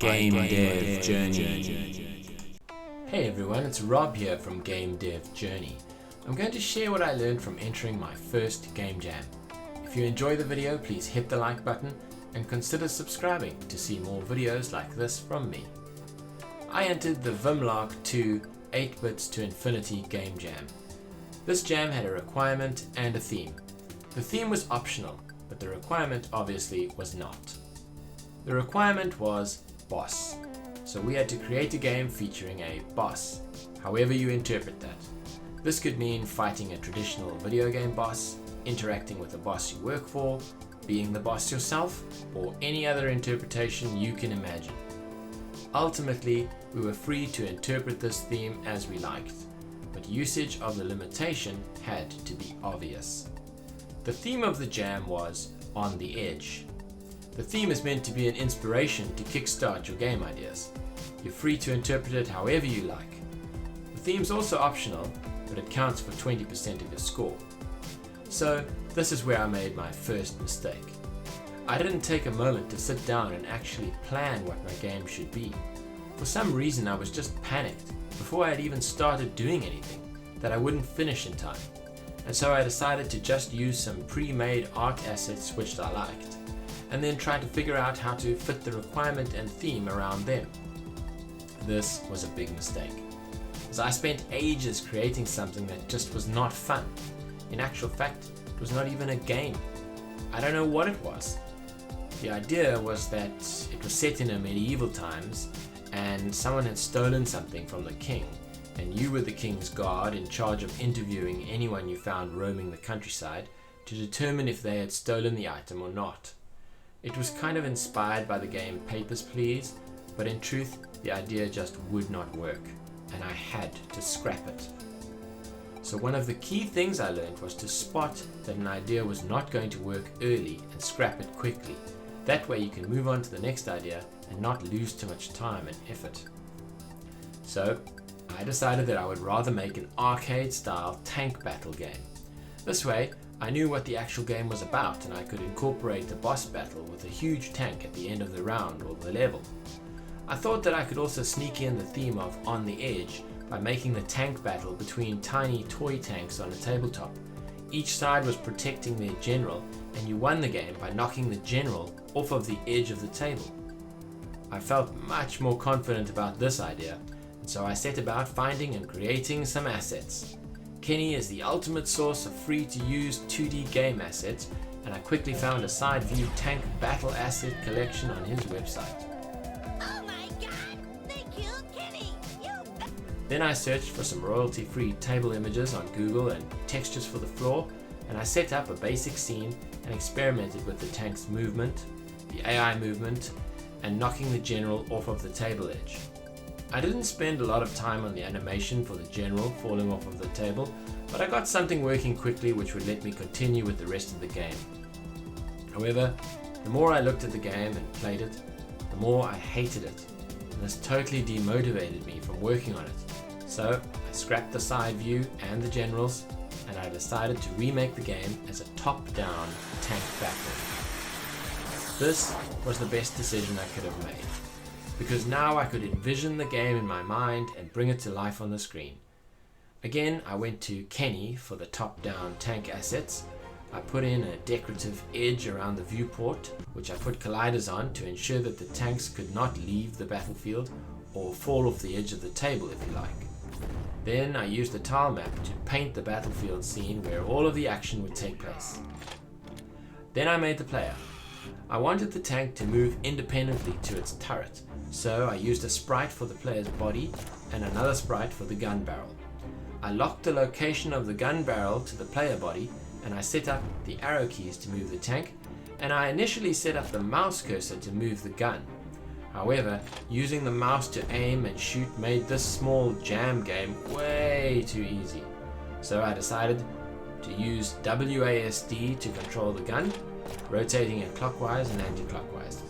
Game Dev Journey. Hey everyone, it's Rob here from Game Dev Journey. I'm going to share what I learned from entering my first game jam. If you enjoy the video, please hit the like button and consider subscribing to see more videos like this from me. I entered the Vimlark 2 8 Bits to Infinity game jam. This jam had a requirement and a theme. The theme was optional, but the requirement obviously was not. The requirement was boss. So we had to create a game featuring a boss, however you interpret that. This could mean fighting a traditional video game boss, interacting with a boss you work for, being the boss yourself, or any other interpretation you can imagine. Ultimately, we were free to interpret this theme as we liked, but usage of the limitation had to be obvious. The theme of the jam was On the Edge. The theme is meant to be an inspiration to kickstart your game ideas. You're free to interpret it however you like. The theme's also optional, but it counts for 20% of your score. So this is where I made my first mistake. I didn't take a moment to sit down and actually plan what my game should be. For some reason I was just panicked before I had even started doing anything that I wouldn't finish in time. And so I decided to just use some pre-made art assets which I liked, and then try to figure out how to fit the requirement and theme around them. This was a big mistake, as I spent ages creating something that just was not fun. In actual fact, it was not even a game. I don't know what it was. The idea was that it was set in a medieval times and someone had stolen something from the king, and you were the king's guard in charge of interviewing anyone you found roaming the countryside to determine if they had stolen the item or not. It was kind of inspired by the game Papers, Please, but in truth, the idea just would not work, and I had to scrap it. So one of the key things I learned was to spot that an idea was not going to work early and scrap it quickly. That way you can move on to the next idea and not lose too much time and effort. So I decided that I would rather make an arcade-style tank battle game. This way, I knew what the actual game was about, and I could incorporate the boss battle with a huge tank at the end of the round or the level. I thought that I could also sneak in the theme of On the Edge by making the tank battle between tiny toy tanks on a tabletop. Each side was protecting their general, and you won the game by knocking the general off of the edge of the table. I felt much more confident about this idea, and so I set about finding and creating some assets. Kenny is the ultimate source of free-to-use 2D game assets, and I quickly found a side view tank battle asset collection on his website. Oh my god! They killed Kenny! Then I searched for some royalty-free table images on Google and textures for the floor, and I set up a basic scene and experimented with the tank's movement, the AI movement, and knocking the general off of the table edge. I didn't spend a lot of time on the animation for the general falling off of the table, but I got something working quickly which would let me continue with the rest of the game. However, the more I looked at the game and played it, the more I hated it, and this totally demotivated me from working on it. So I scrapped the side view and the generals, and I decided to remake the game as a top-down tank battle. This was the best decision I could have made, because now I could envision the game in my mind and bring it to life on the screen. Again, I went to Kenny for the top-down tank assets. I put in a decorative edge around the viewport, which I put colliders on to ensure that the tanks could not leave the battlefield or fall off the edge of the table if you like. Then I used a tile map to paint the battlefield scene where all of the action would take place. Then I made the player. I wanted the tank to move independently to its turret, so I used a sprite for the player's body and another sprite for the gun barrel. I locked the location of the gun barrel to the player body, and I set up the arrow keys to move the tank, and I initially set up the mouse cursor to move the gun. However, using the mouse to aim and shoot made this small jam game way too easy. So I decided to use WASD to control the gun, rotating it clockwise and anti-clockwise.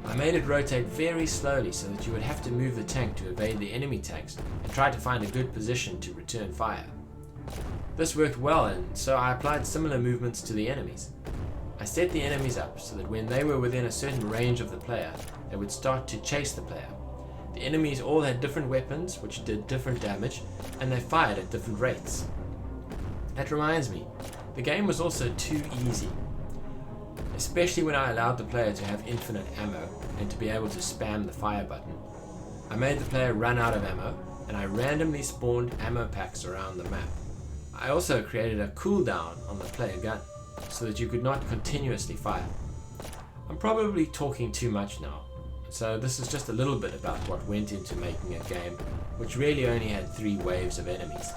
I made it rotate very slowly so that you would have to move the tank to evade the enemy tanks and try to find a good position to return fire. This worked well, and so I applied similar movements to the enemies. I set the enemies up so that when they were within a certain range of the player, they they would start to chase the player. The enemies all had different weapons which did different damage, and they fired at different rates. That reminds me, the game was also too easy, especially when I allowed the player to have infinite ammo and to be able to spam the fire button. I made the player run out of ammo, and I randomly spawned ammo packs around the map. I also created a cooldown on the player gun, so that you could not continuously fire. I'm probably talking too much now, so this is just a little bit about what went into making a game which really only had 3 waves of enemies.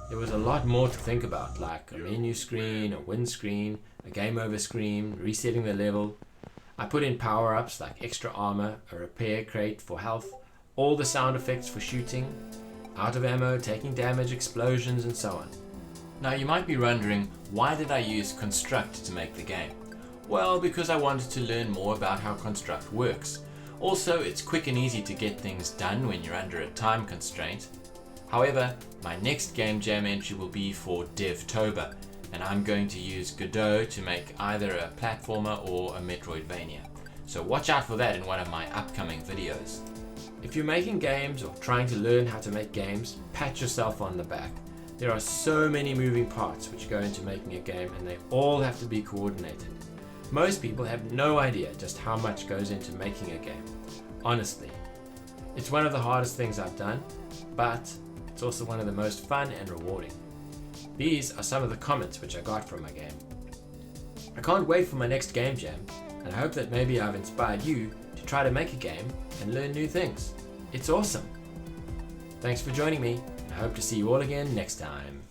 There was a lot more to think about, like a menu screen, a win screen, a game over screen, resetting the level. I put in power-ups like extra armor, a repair crate for health, all the sound effects for shooting, out of ammo, taking damage, explosions, and so on. Now you might be wondering, why did I use Construct to make the game? Well, because I wanted to learn more about how Construct works. Also, it's quick and easy to get things done when you're under a time constraint. However, my next Game Jam entry will be for Devtober, and I'm going to use Godot to make either a platformer or a Metroidvania. So watch out for that in one of my upcoming videos. If you're making games or trying to learn how to make games, pat yourself on the back. There are so many moving parts which go into making a game, and they all have to be coordinated. Most people have no idea just how much goes into making a game. Honestly, it's one of the hardest things I've done, but it's also one of the most fun and rewarding. These are some of the comments which I got from my game. I can't wait for my next Game Jam, and I hope that maybe I've inspired you to try to make a game and learn new things. It's awesome. Thanks for joining me. I hope to see you all again next time.